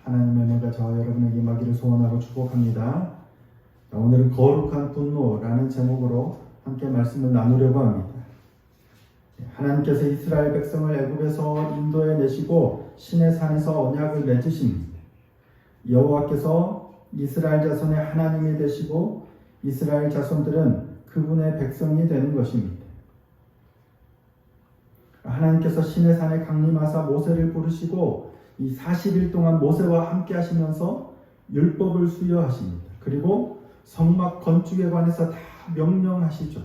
하나님의 은혜가 저와 여러분에게 임하기를 소원하고 축복합니다. 오늘은 거룩한 분노라는 제목으로 함께 말씀을 나누려고 합니다. 하나님께서 이스라엘 백성을 애굽에서 인도해 내시고 시내 산에서 언약을 맺으십니다. 여호와께서 이스라엘 자손의 하나님이 되시고 이스라엘 자손들은 그분의 백성이 되는 것입니다. 하나님께서 시내 산에 강림하사 모세를 부르시고 이 40일 동안 모세와 함께 하시면서 율법을 수여하십니다. 그리고 성막 건축에 관해서 다 명령하시죠.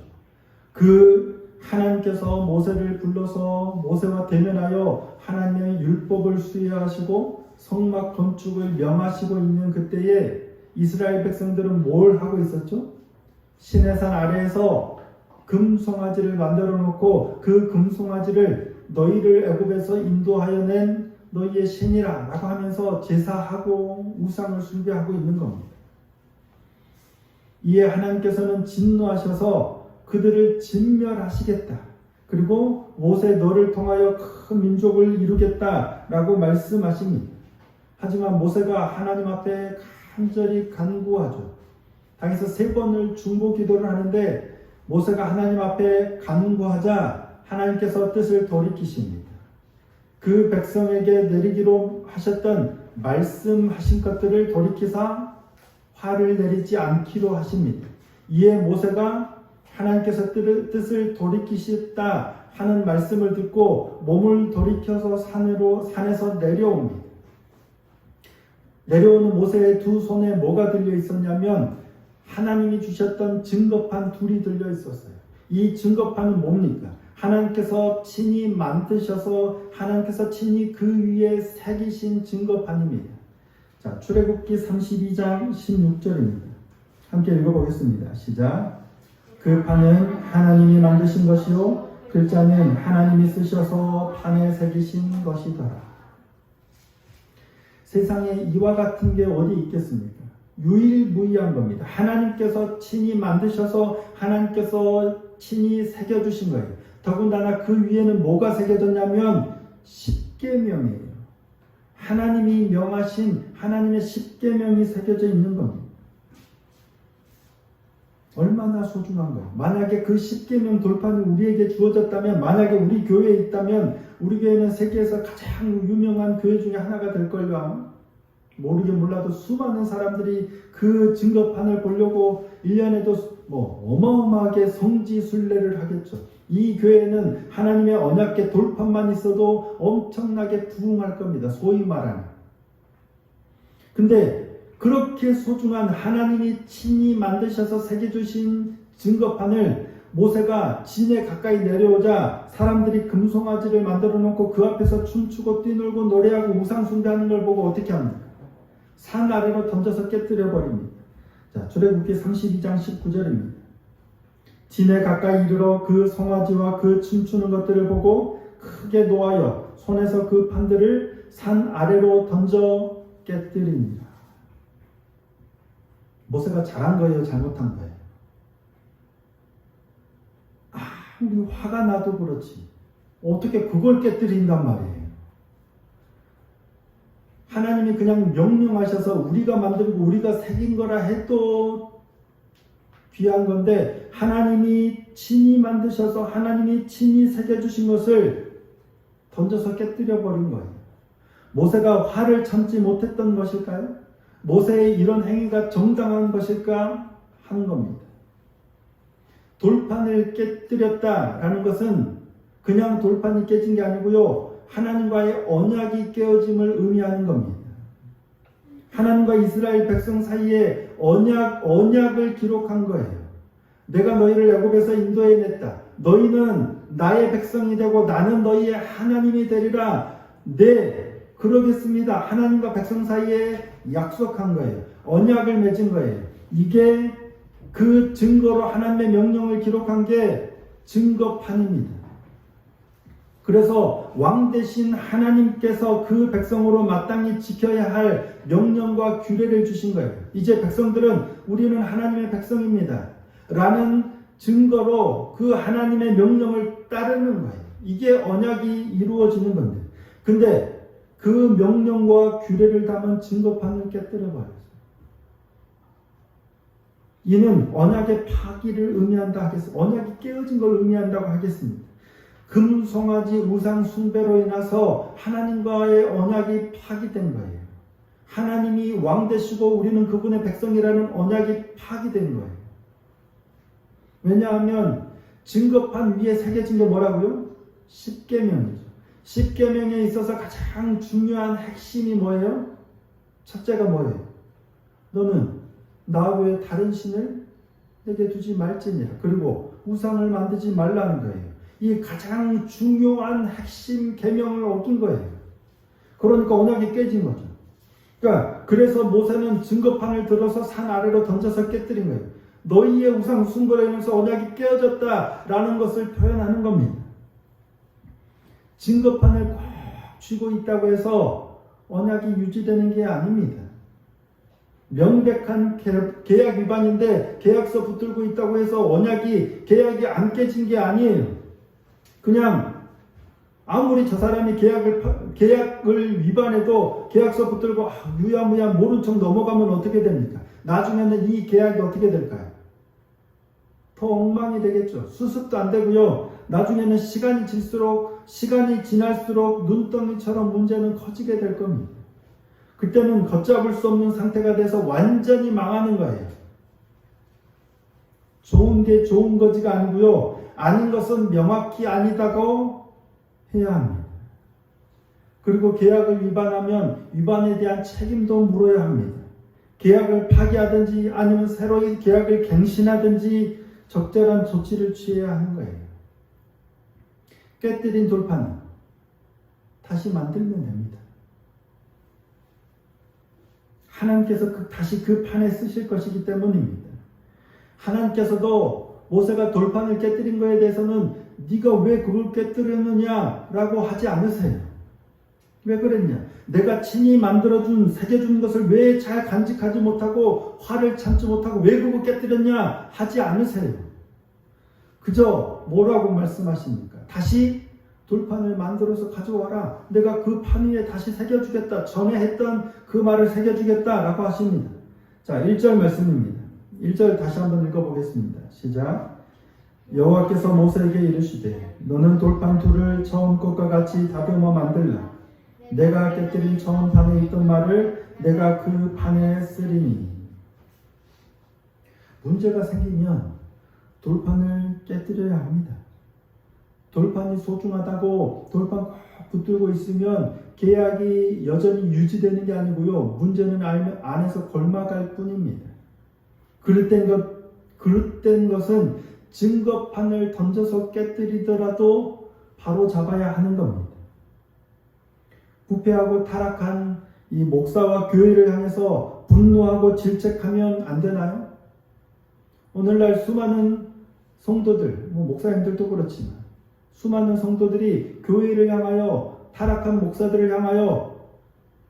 그 하나님께서 모세를 불러서 모세와 대면하여 하나님의 율법을 수여하시고 성막 건축을 명하시고 있는 그때에 이스라엘 백성들은 뭘 하고 있었죠? 시내산 아래에서 금송아지를 만들어 놓고 그 금송아지를 너희를 애굽에서 인도하여 낸 너희의 신이라 라고 하면서 제사하고 우상을 숭배하고 있는 겁니다. 이에 하나님께서는 진노하셔서 그들을 진멸하시겠다. 그리고 모세 너를 통하여 큰 민족을 이루겠다 라고 말씀하십니다. 하지만 모세가 하나님 앞에 간절히 간구하죠. 당에서 3번을 중보 기도를 하는데 모세가 하나님 앞에 간구하자 하나님께서 뜻을 돌이키십니다. 그 백성에게 내리기로 하셨던 말씀하신 것들을 돌이키사 화를 내리지 않기로 하십니다. 이에 모세가 하나님께서 뜻을 돌이키셨다 하는 말씀을 듣고 몸을 돌이켜서 산에서 내려옵니다. 내려오는 모세의 두 손에 뭐가 들려 있었냐면 하나님이 주셨던 증거판 둘이 들려 있었어요. 이 증거판은 뭡니까? 하나님께서 친히 만드셔서 하나님께서 친히 그 위에 새기신 증거판입니다. 자, 출애굽기 32장 16절입니다. 함께 읽어보겠습니다. 시작. 그 판은 하나님이 만드신 것이요 글자는 하나님이 쓰셔서 판에 새기신 것이더라. 세상에 이와 같은 게 어디 있겠습니까? 유일무이한 겁니다. 하나님께서 친히 만드셔서 하나님께서 친히 새겨주신 거예요. 더군다나 그 위에는 뭐가 새겨졌냐면 십계명이에요. 하나님이 명하신 하나님의 십계명이 새겨져 있는 겁니다. 얼마나 소중한 거예요. 만약에 그 십계명 돌판이 우리에게 주어졌다면, 만약에 우리 교회에 있다면 우리 교회는 세계에서 가장 유명한 교회 중에 하나가 될 걸요. 아마 모르긴 몰라도 수많은 사람들이 그 증거판을 보려고 1년에도 어마어마하게 성지순례를 하겠죠. 이 교회는 하나님의 언약궤 돌판만 있어도 엄청나게 부흥할 겁니다. 소위 말하는. 근데 그렇게 소중한 하나님이 친히 만드셔서 새겨주신 증거판을 모세가 진에 가까이 내려오자 사람들이 금송아지를 만들어 놓고 그 앞에서 춤추고 뛰놀고 노래하고 우상 숭배하는 걸 보고 어떻게 합니까? 산 아래로 던져서 깨뜨려 버립니다. 자, 출애굽기 32장 19절입니다. 진에 가까이 이르러 그 송아지와 그 춤추는 것들을 보고 크게 노하여 손에서 그 판들을 산 아래로 던져 깨뜨립니다. 모세가 잘한 거예요? 잘못한 거예요? 아무리 화가 나도 그렇지 어떻게 그걸 깨뜨린단 말이에요. 하나님이 그냥 명령하셔서 우리가 만들고 우리가 새긴 거라 해도 귀한 건데 하나님이 친히 만드셔서 하나님이 친히 새겨주신 것을 던져서 깨뜨려 버린 거예요. 모세가 화를 참지 못했던 것일까요? 모세의 이런 행위가 정당한 것일까 하는 겁니다. 돌판을 깨뜨렸다라는 것은 그냥 돌판이 깨진 게 아니고요. 하나님과의 언약이 깨어짐을 의미하는 겁니다. 하나님과 이스라엘 백성 사이에 언약을 기록한 거예요. 내가 너희를 애굽에서 인도해 냈다. 너희는 나의 백성이 되고 나는 너희의 하나님이 되리라. 네, 그러겠습니다. 하나님과 백성 사이에 약속한 거예요. 언약을 맺은 거예요. 이게 그 증거로 하나님의 명령을 기록한 게 증거판입니다. 그래서 왕 대신 하나님께서 그 백성으로 마땅히 지켜야 할 명령과 규례를 주신 거예요. 이제 백성들은 우리는 하나님의 백성입니다 라는 증거로 그 하나님의 명령을 따르는 거예요. 이게 언약이 이루어지는 건데, 근데 그 명령과 규례를 담은 증거판을 깨뜨려 버렸어요. 이는 언약의 파기를 의미한다 하겠습니다. 언약이 깨어진 걸 의미한다고 하겠습니다. 금송아지 우상 숭배로 인해서 하나님과의 언약이 파기된 거예요. 하나님이 왕 되시고 우리는 그분의 백성이라는 언약이 파기된 거예요. 왜냐하면 증거판 위에 새겨진 게 뭐라고요? 십계명이죠. 십계명에 있어서 가장 중요한 핵심이 뭐예요? 첫째가 뭐예요? 너는 나 외에 다른 신을 내게 두지 말지니라. 그리고 우상을 만들지 말라는 거예요. 이 가장 중요한 핵심 계명을 어긴 거예요. 그러니까 언약이 깨진 거죠. 그러니까 그래서 모세는 증거판을 들어서 산 아래로 던져서 깨뜨린 거예요. 너희의 우상 숭배로 인해서 언약이 깨어졌다라는 것을 표현하는 겁니다. 증거판을 꼭 쥐고 있다고 해서 언약이 유지되는 게 아닙니다. 명백한 계약 위반인데 계약서 붙들고 있다고 해서 계약이 안 깨진 게 아니에요. 그냥 아무리 저 사람이 계약을 위반해도 계약서 붙들고 유야무야 모른 척 넘어가면 어떻게 됩니까? 나중에는 이 계약이 어떻게 될까요? 더 엉망이 되겠죠. 수습도 안 되고요. 나중에는 시간이 지날수록 눈덩이처럼 문제는 커지게 될 겁니다. 그때는 걷잡을 수 없는 상태가 돼서 완전히 망하는 거예요. 좋은 게 좋은 거지가 아니고요. 아닌 것은 명확히 아니다고 해야 합니다. 그리고 계약을 위반하면 위반에 대한 책임도 물어야 합니다. 계약을 파기하든지 아니면 새로이 계약을 갱신하든지 적절한 조치를 취해야 하는 거예요. 깨뜨린 돌판은 다시 만들면 됩니다. 하나님께서 다시 그 판에 쓰실 것이기 때문입니다. 하나님께서도 모세가 돌판을 깨뜨린 것에 대해서는 네가 왜 그걸 깨뜨렸느냐라고 하지 않으세요. 왜 그랬냐? 내가 친히 만들어준 새겨준 것을 왜 잘 간직하지 못하고 화를 참지 못하고 왜 그거 깨뜨렸냐 하지 않으세요. 그저 뭐라고 말씀하십니까? 다시 돌판을 만들어서 가져와라. 내가 그 판 위에 다시 새겨주겠다. 전에 했던 그 말을 새겨주겠다 라고 하십니다. 자, 1절 말씀입니다. 1절 다시 한번 읽어보겠습니다. 시작. 여호와께서 모세에게 이르시되 너는 돌판 둘을 처음 것과 같이 다듬어 만들라. 내가 깨뜨린 처음 판에 있던 말을 내가 그 판에 쓰리니. 문제가 생기면 돌판을 깨뜨려야 합니다. 돌판이 소중하다고 돌판 꼭 붙들고 있으면 계약이 여전히 유지되는 게 아니고요. 문제는 안에서 골마갈 뿐입니다. 그릇된 것은 증거판을 던져서 깨뜨리더라도 바로 잡아야 하는 겁니다. 부패하고 타락한 이 목사와 교회를 향해서 분노하고 질책하면 안 되나요? 오늘날 수많은 성도들, 목사님들도 그렇지만 수많은 성도들이 교회를 향하여 타락한 목사들을 향하여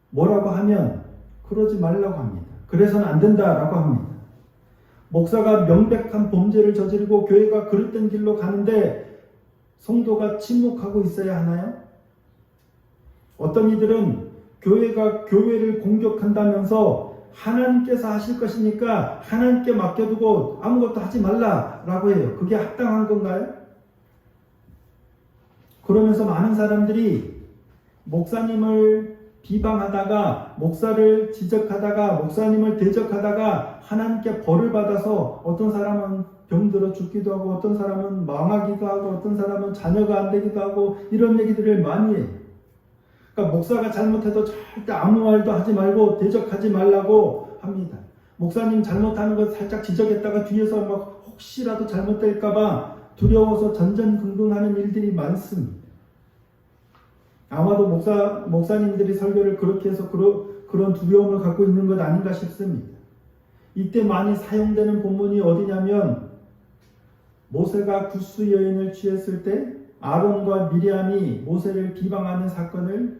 뭐라고 하면 그러지 말라고 합니다. 그래서는 안 된다라고 합니다. 목사가 명백한 범죄를 저지르고 교회가 그릇된 길로 가는데 성도가 침묵하고 있어야 하나요? 어떤 이들은 교회가 교회를 공격한다면서 하나님께서 하실 것이니까 하나님께 맡겨두고 아무것도 하지 말라라고 해요. 그게 합당한 건가요? 그러면서 많은 사람들이 목사님을 비방하다가 목사를 지적하다가 목사님을 대적하다가 하나님께 벌을 받아서 어떤 사람은 병들어 죽기도 하고 어떤 사람은 망하기도 하고 어떤 사람은 자녀가 안 되기도 하고 이런 얘기들을 많이 해요. 그러니까 목사가 잘못해도 절대 아무 말도 하지 말고 대적하지 말라고 합니다. 목사님 잘못하는 거 살짝 지적했다가 뒤에서 막 혹시라도 잘못될까봐 두려워서 전전긍긍하는 일들이 많습니다. 아마도 목사님들이 설교를 그렇게 해서 그런 두려움을 갖고 있는 것 아닌가 싶습니다. 이때 많이 사용되는 본문이 어디냐면 모세가 구스 여인을 취했을 때 아론과 미리암이 모세를 비방하는 사건을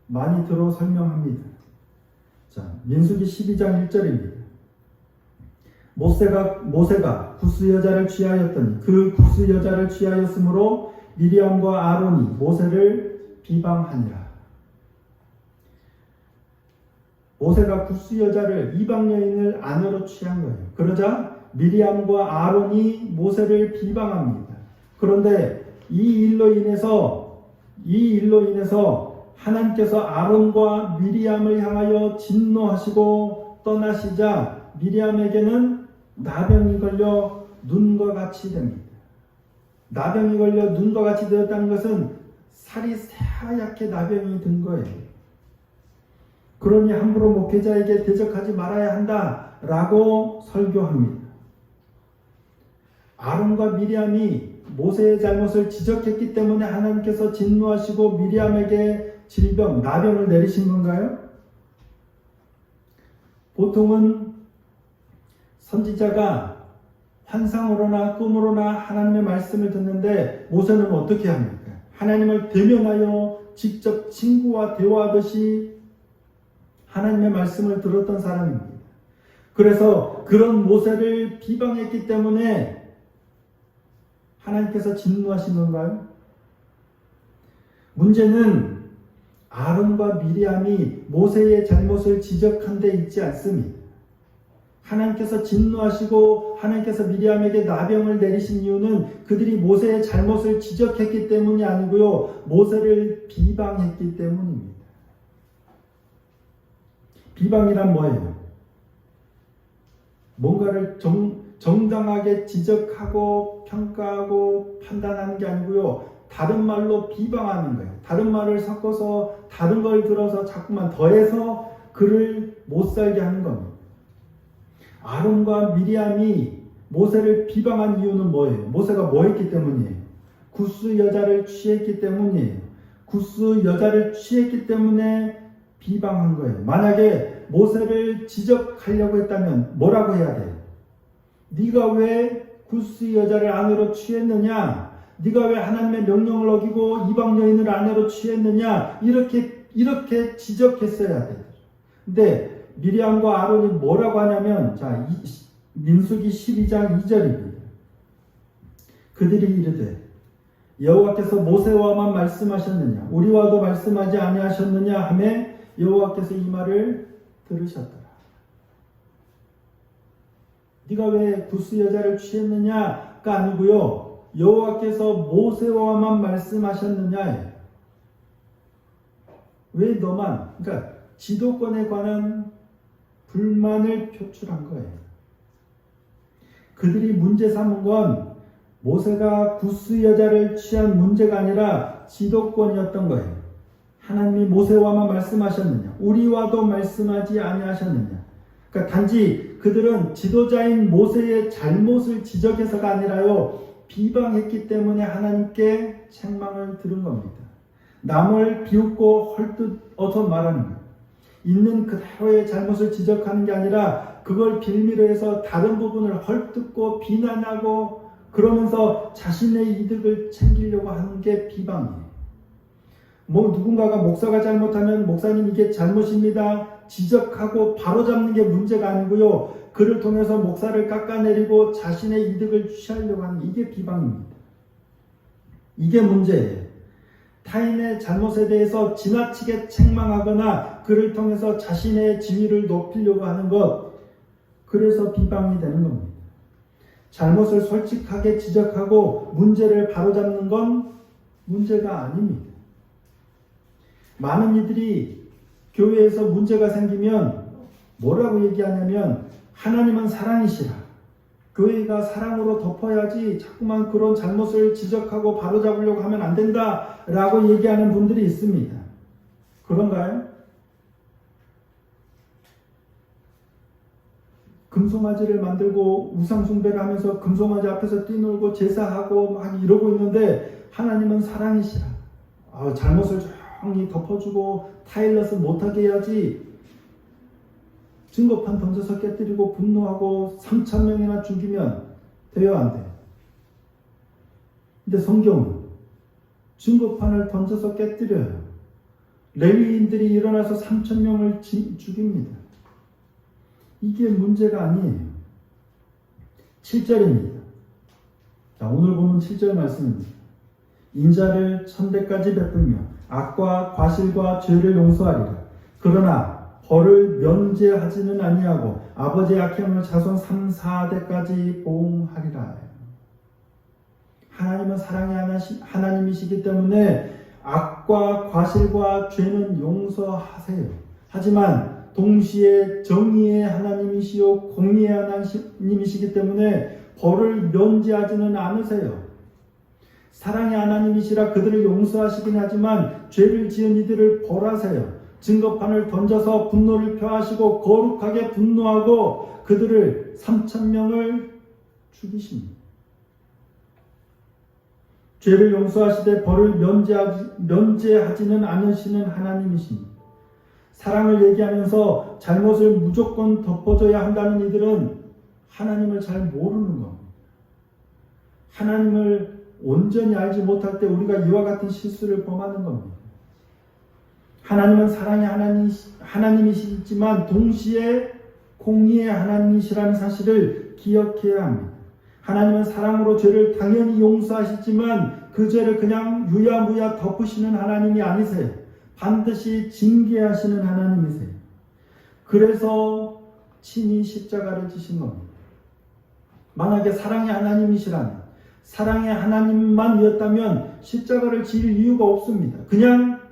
많이 들어 설명합니다. 자, 민수기 12장 1절입니다. 모세가 구스 여자를 취하였더니 그 구스 여자를 취하였으므로 미리암과 아론이 모세를 비방하니라. 모세가 구스 여자를 이방 여인을 아내로 취한 거예요. 그러자 미리암과 아론이 모세를 비방합니다. 그런데 이 일로 인해서 하나님께서 아론과 미리암을 향하여 진노하시고 떠나시자 미리암에게는 나병이 걸려 눈과 같이 됩니다. 나병이 걸려 눈과 같이 되었다는 것은 살이 새하얗게 나병이 든 거예요. 그러니 함부로 목회자에게 대적하지 말아야 한다라고 설교합니다. 아론과 미리암이 모세의 잘못을 지적했기 때문에 하나님께서 진노하시고 미리암에게 질병, 나병을 내리신 건가요? 보통은 선지자가 환상으로나 꿈으로나 하나님의 말씀을 듣는데 모세는 어떻게 합니까? 하나님을 대면하여 직접 친구와 대화하듯이 하나님의 말씀을 들었던 사람입니다. 그래서 그런 모세를 비방했기 때문에 하나님께서 진노하신 건가요? 문제는 아론과 미리암이 모세의 잘못을 지적한 데 있지 않습니다. 하나님께서 진노하시고 하나님께서 미리암에게 나병을 내리신 이유는 그들이 모세의 잘못을 지적했기 때문이 아니고요, 모세를 비방했기 때문입니다. 비방이란 뭐예요? 뭔가를 정당하게 지적하고 평가하고 판단하는 게 아니고요, 다른 말로 비방하는 거예요. 다른 말을 섞어서 다른 걸 들어서 자꾸만 더해서 그를 못 살게 하는 겁니다. 아론과 미리암이 모세를 비방한 이유는 뭐예요? 모세가 뭐 했기 때문이에요? 구스 여자를 취했기 때문이에요. 구스 여자를 취했기 때문에 비방한 거예요. 만약에 모세를 지적하려고 했다면 뭐라고 해야 돼요? 네가 왜 구스 여자를 아내로 취했느냐? 네가 왜 하나님의 명령을 어기고 이방 여인을 아내로 취했느냐? 이렇게 지적했어야 돼요. 근데 미리암과 아론이 뭐라고 하냐면, 자, 민수기 12장 2절입니다. 그들이 이르되 여호와께서 모세와만 말씀하셨느냐? 우리와도 말씀하지 아니하셨느냐? 하매 여호와께서 이 말을 들으셨더라. 네가 왜 구스 여자를 취했느냐가 아니고요, 여호와께서 모세와만 말씀하셨느냐? 왜 너만, 그러니까 지도권에 관한 불만을 표출한 거예요. 그들이 문제 삼은 건 모세가 구스 여자를 취한 문제가 아니라 지도권이었던 거예요. 하나님이 모세와만 말씀하셨느냐? 우리와도 말씀하지 아니하셨느냐? 그러니까 단지 그들은 지도자인 모세의 잘못을 지적해서가 아니라요, 비방했기 때문에 하나님께 책망을 들은 겁니다. 남을 비웃고 헐뜯어서 말하는 거예요. 있는 그대로의 잘못을 지적하는 게 아니라 그걸 빌미로 해서 다른 부분을 헐뜯고 비난하고 그러면서 자신의 이득을 챙기려고 하는 게 비방이에요. 누군가가 목사가 잘못하면 목사님 이게 잘못입니다 지적하고 바로잡는 게 문제가 아니고요, 그를 통해서 목사를 깎아내리고 자신의 이득을 취하려고 하는 이게 비방입니다. 이게 문제예요. 타인의 잘못에 대해서 지나치게 책망하거나 그를 통해서 자신의 지위를 높이려고 하는 것, 그래서 비방이 되는 겁니다. 잘못을 솔직하게 지적하고 문제를 바로잡는 건 문제가 아닙니다. 많은 이들이 교회에서 문제가 생기면 뭐라고 얘기하냐면 하나님은 사랑이시라, 교회가 사랑으로 덮어야지 자꾸만 그런 잘못을 지적하고 바로잡으려고 하면 안 된다라고 얘기하는 분들이 있습니다. 그런가요? 금송아지를 만들고 우상숭배를 하면서 금송아지 앞에서 뛰놀고 제사하고 막 이러고 있는데 하나님은 사랑이시라, 잘못을 조용히 덮어주고 타일럿을 못하게 해야지, 증거판 던져서 깨뜨리고 분노하고 3,000명이나 죽이면 돼요, 안 돼요? 근데 성경은 증거판을 던져서 깨뜨려요. 레위인들이 일어나서 3,000명을 죽입니다. 이게 문제가 아니에요. 7절입니다. 자, 오늘 보면 7절 말씀입니다. 인자를 천대까지 베풀며 악과 과실과 죄를 용서하리라. 그러나 벌을 면제하지는 아니하고 아버지의 악행을 자손 3, 4대까지 보응하리라. 하나님은 사랑의 하나님이시기 때문에 악과 과실과 죄는 용서하세요. 하지만 동시에 정의의 하나님이시요 공의의 하나님이시기 때문에 벌을 면제하지는 않으세요. 사랑의 하나님이시라 그들을 용서하시긴 하지만 죄를 지은 이들을 벌하세요. 증거판을 던져서 분노를 표하시고 거룩하게 분노하고 그들을 3,000명을 죽이십니다. 죄를 용서하시되 벌을 면제하지는 않으시는 하나님이십니다. 사랑을 얘기하면서 잘못을 무조건 덮어줘야 한다는 이들은 하나님을 잘 모르는 겁니다. 하나님을 온전히 알지 못할 때 우리가 이와 같은 실수를 범하는 겁니다. 하나님은 사랑의 하나님이시지만 동시에 공의의 하나님이시라는 사실을 기억해야 합니다. 하나님은 사랑으로 죄를 당연히 용서하시지만 그 죄를 그냥 유야무야 덮으시는 하나님이 아니세요. 반드시 징계하시는 하나님이세요. 그래서 친히 십자가를 지신 겁니다. 만약에 사랑의 하나님이시라면, 사랑의 하나님만이었다면 십자가를 질 이유가 없습니다. 그냥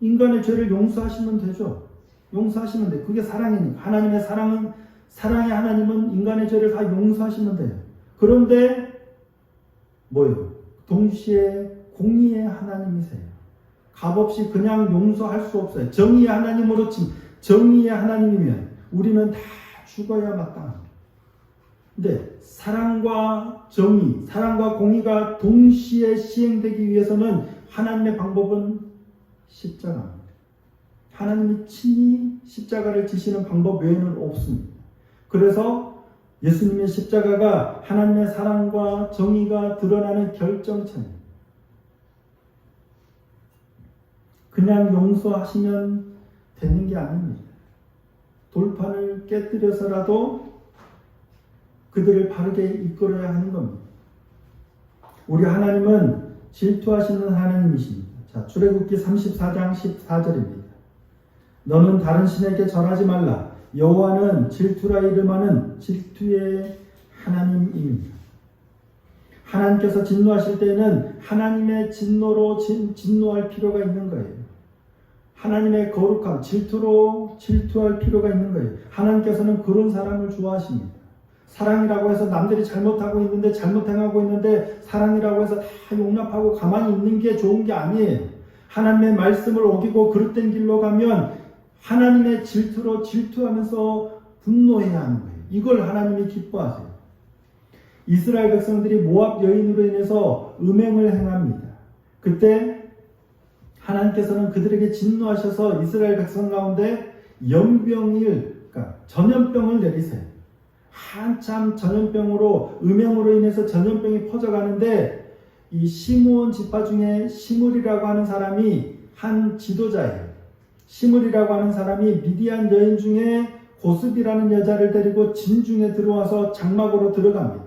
인간의 죄를 용서하시면 되죠. 용서하시면 돼요. 그게 사랑이니까. 하나님의 사랑은, 사랑의 하나님은 인간의 죄를 다 용서하시면 돼요. 그런데 뭐예요? 동시에 공의의 하나님이세요. 값없이 그냥 용서할 수 없어요. 정의의 하나님으로 정의의 하나님이면 우리는 다 죽어야 마땅합니다. 근데 사랑과 정의, 사랑과 공의가 동시에 시행되기 위해서는 하나님의 방법은 십자가입니다. 하나님이 친히 십자가를 지시는 방법 외에는 없습니다. 그래서 예수님의 십자가가 하나님의 사랑과 정의가 드러나는 결정체입니다. 그냥 용서하시면 되는 게 아닙니다. 돌판을 깨뜨려서라도 그들을 바르게 이끌어야 하는 겁니다. 우리 하나님은 질투하시는 하나님이십니다. 자, 출애굽기 34장 14절입니다. 너는 다른 신에게 절하지 말라. 여호와는 질투라 이름하는 질투의 하나님입니다. 하나님께서 진노하실 때에는 하나님의 진노로 진노할 필요가 있는 거예요. 하나님의 거룩함, 질투로 질투할 필요가 있는 거예요. 하나님께서는 그런 사람을 좋아하십니다. 사랑이라고 해서 남들이 잘못하고 있는데 잘못 행하고 있는데 사랑이라고 해서 다 용납하고 가만히 있는 게 좋은 게 아니에요. 하나님의 말씀을 어기고 그릇된 길로 가면 하나님의 질투로 질투하면서 분노해야 하는 거예요. 이걸 하나님이 기뻐하세요. 이스라엘 백성들이 모압 여인으로 인해서 음행을 행합니다. 그때 하나님께서는 그들에게 진노하셔서 이스라엘 백성 가운데 그러니까 전염병을 내리세요. 한참 전염병으로 음행으로 인해서 전염병이 퍼져가는데 이 시므온 지파 중에 시므리라고 하는 사람이 한 지도자예요. 시므리라고 하는 사람이 미디안 여인 중에 고습이라는 여자를 데리고 진중에 들어와서 장막으로 들어갑니다.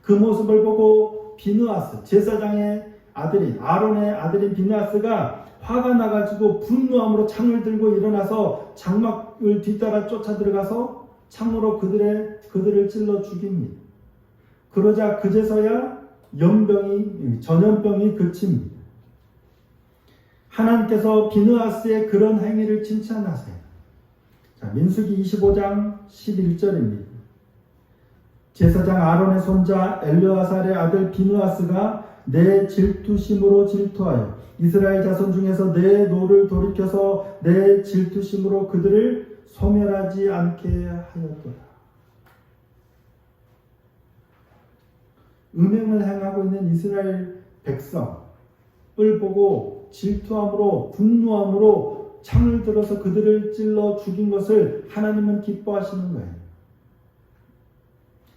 그 모습을 보고 비느하스, 제사장의 아들인 아론의 아들인 비느하스가 화가 나가지고 분노함으로 창을 들고 일어나서 장막을 뒤따라 쫓아 들어가서 창으로 그들을 찔러 죽입니다. 그러자 그제서야 전염병이 그칩니다. 하나님께서 비느하스의 그런 행위를 칭찬하세요. 자, 민수기 25장 11절입니다. 제사장 아론의 손자 엘르아살의 아들 비느하스가 내 질투심으로 질투하여 이스라엘 자손 중에서 내 노를 돌이켜서 내 질투심으로 그들을 소멸하지 않게 하였더라. 음행을 행하고 있는 이스라엘 백성을 보고 질투함으로 분노함으로 창을 들어서 그들을 찔러 죽인 것을 하나님은 기뻐하시는 거예요.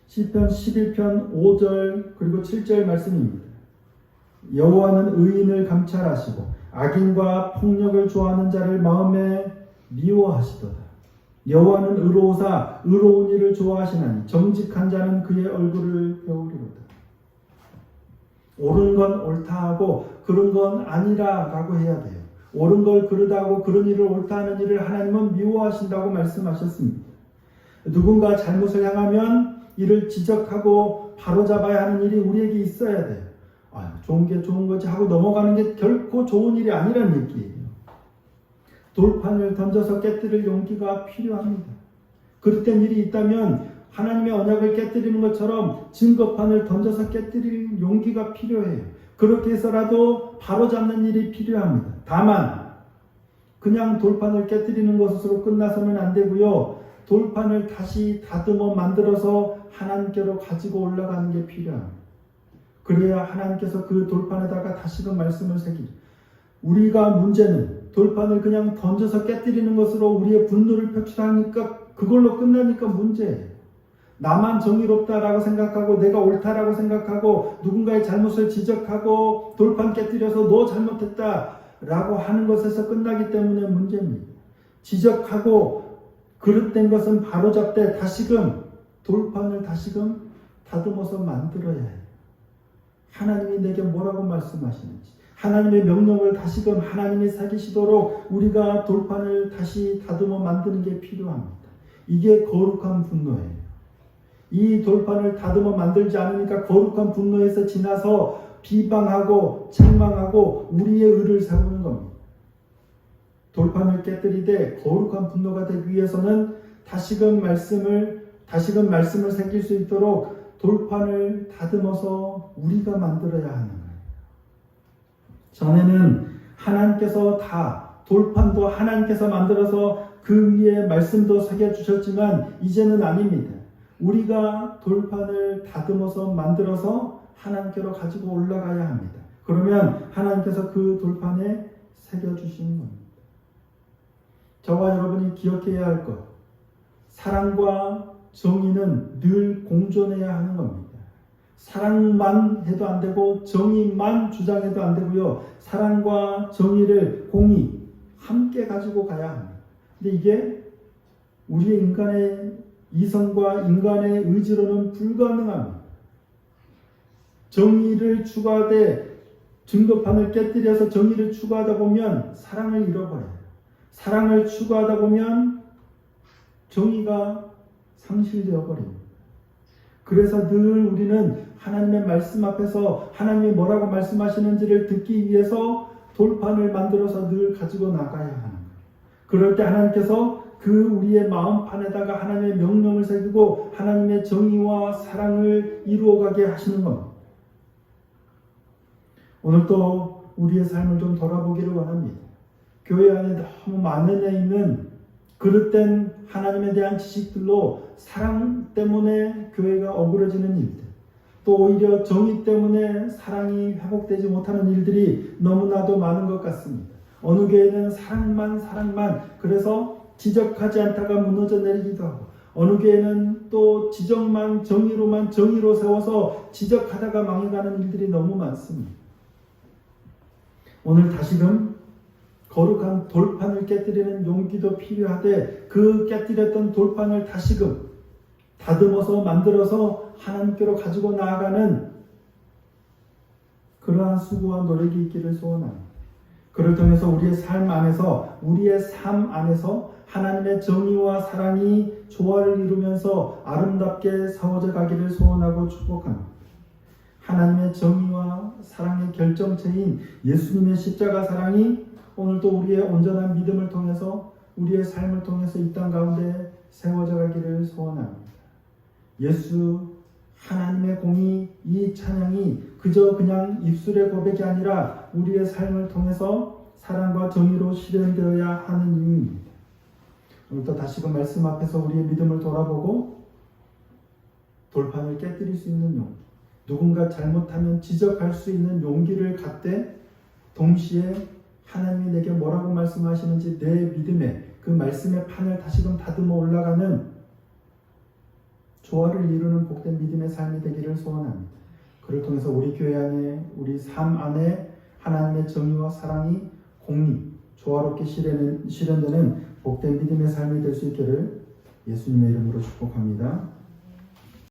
시편 11편 5절 그리고 7절 말씀입니다. 여호와는 의인을 감찰하시고 악인과 폭력을 좋아하는 자를 마음에 미워하시도다. 여호와는 의로우사 의로운 일을 좋아하시나니 정직한 자는 그의 얼굴을 배우리로다. 옳은 건 옳다 하고 그런 건 아니라 라고 해야 돼요. 옳은 걸 그르다고 그런 일을 옳다 하는 일을 하나님은 미워하신다고 말씀하셨습니다. 누군가 잘못을 향하면 이를 지적하고 바로잡아야 하는 일이 우리에게 있어야 돼요. 좋은 게 좋은 거지 하고 넘어가는 게 결코 좋은 일이 아니란 얘기예요. 돌판을 던져서 깨뜨릴 용기가 필요합니다. 그릇된 일이 있다면 하나님의 언약을 깨뜨리는 것처럼 증거판을 던져서 깨뜨릴 용기가 필요해요. 그렇게 해서라도 바로잡는 일이 필요합니다. 다만 그냥 돌판을 깨뜨리는 것으로 끝나서는 안 되고요. 돌판을 다시 다듬어 만들어서 하나님께로 가지고 올라가는 게 필요합니다. 그래야 하나님께서 그 돌판에다가 다시금 말씀을 새기죠. 우리가 문제는 돌판을 그냥 던져서 깨뜨리는 것으로 우리의 분노를 표출하니까 그걸로 끝나니까 문제예요. 나만 정의롭다라고 생각하고 내가 옳다라고 생각하고 누군가의 잘못을 지적하고 돌판 깨뜨려서 너 잘못했다라고 하는 것에서 끝나기 때문에 문제입니다. 지적하고 그릇된 것은 바로잡되 다시금 돌판을 다시금 다듬어서 만들어야 해요. 하나님이 내게 뭐라고 말씀하시는지 하나님의 명령을 다시금 하나님이 새기시도록 우리가 돌판을 다시 다듬어 만드는 게 필요합니다. 이게 거룩한 분노예요. 이 돌판을 다듬어 만들지 않으니까 거룩한 분노에서 지나서 비방하고 책망하고 우리의 의를 세우는 겁니다. 돌판을 깨뜨리되 거룩한 분노가 되기 위해서는 다시금 말씀을 새길 수 있도록 돌판을 다듬어서 우리가 만들어야 하는 거예요. 전에는 하나님께서 다 돌판도 하나님께서 만들어서 그 위에 말씀도 새겨주셨지만 이제는 아닙니다. 우리가 돌판을 다듬어서 만들어서 하나님께로 가지고 올라가야 합니다. 그러면 하나님께서 그 돌판에 새겨주시는 겁니다. 저와 여러분이 기억해야 할 것, 사랑과 정의는 늘 공존해야 하는 겁니다. 사랑만 해도 안 되고 정의만 주장해도 안 되고요. 사랑과 정의를 공의 함께 가지고 가야 합니다. 근데 이게 우리의 인간의 이성과 인간의 의지로는 불가능합니다. 정의를 추구하되 증거판을 깨뜨려서 정의를 추구하다 보면 사랑을 잃어버려요. 사랑을 추구하다 보면 정의가 상실되어 버립니다. 그래서 늘 우리는 하나님의 말씀 앞에서 하나님이 뭐라고 말씀하시는지를 듣기 위해서 돌판을 만들어서 늘 가지고 나가야 하는 거예요. 그럴 때 하나님께서 그 우리의 마음판에다가 하나님의 명령을 새기고 하나님의 정의와 사랑을 이루어가게 하시는 겁니다. 오늘도 우리의 삶을 좀 돌아보기를 원합니다. 교회 안에 너무 만연해 있는 그릇된 하나님에 대한 지식들로 사랑 때문에 교회가 어그러지는 일들, 또 오히려 정의 때문에 사랑이 회복되지 못하는 일들이 너무나도 많은 것 같습니다. 어느 교회는 사랑만 그래서 지적하지 않다가 무너져 내리기도 하고, 어느 교회는 또 지적만 정의로 세워서 지적하다가 망해가는 일들이 너무 많습니다. 오늘 다시금 거룩한 돌판을 깨뜨리는 용기도 필요하되 그 깨뜨렸던 돌판을 다시금 다듬어서 만들어서 하나님께로 가지고 나아가는 그러한 수고와 노력이 있기를 소원합니다. 그를 통해서 우리의 삶 안에서 하나님의 정의와 사랑이 조화를 이루면서 아름답게 세워져 가기를 소원하고 축복합니다. 하나님의 정의와 사랑의 결정체인 예수님의 십자가 사랑이 오늘도 우리의 온전한 믿음을 통해서 우리의 삶을 통해서 이 땅 가운데 세워져 가기를 소원합니다. 예수 하나님의 공의 이 찬양이 그저 그냥 입술의 고백이 아니라 우리의 삶을 통해서 사랑과 정의로 실현되어야 하는 이유입니다. 오늘도 다시금 말씀 앞에서 우리의 믿음을 돌아보고 돌판을 깨뜨릴 수 있는 용기, 누군가 잘못하면 지적할 수 있는 용기를 갖되 동시에 하나님이 내게 뭐라고 말씀하시는지 내 믿음에 그 말씀의 판을 다시금 다듬어 올라가는 조화를 이루는 복된 믿음의 삶이 되기를 소원합니다. 그를 통해서 우리 교회 안에 우리 삶 안에 하나님의 정의와 사랑이 공의, 조화롭게 실현되는 복된 믿음의 삶이 될 수 있기를 예수님의 이름으로 축복합니다.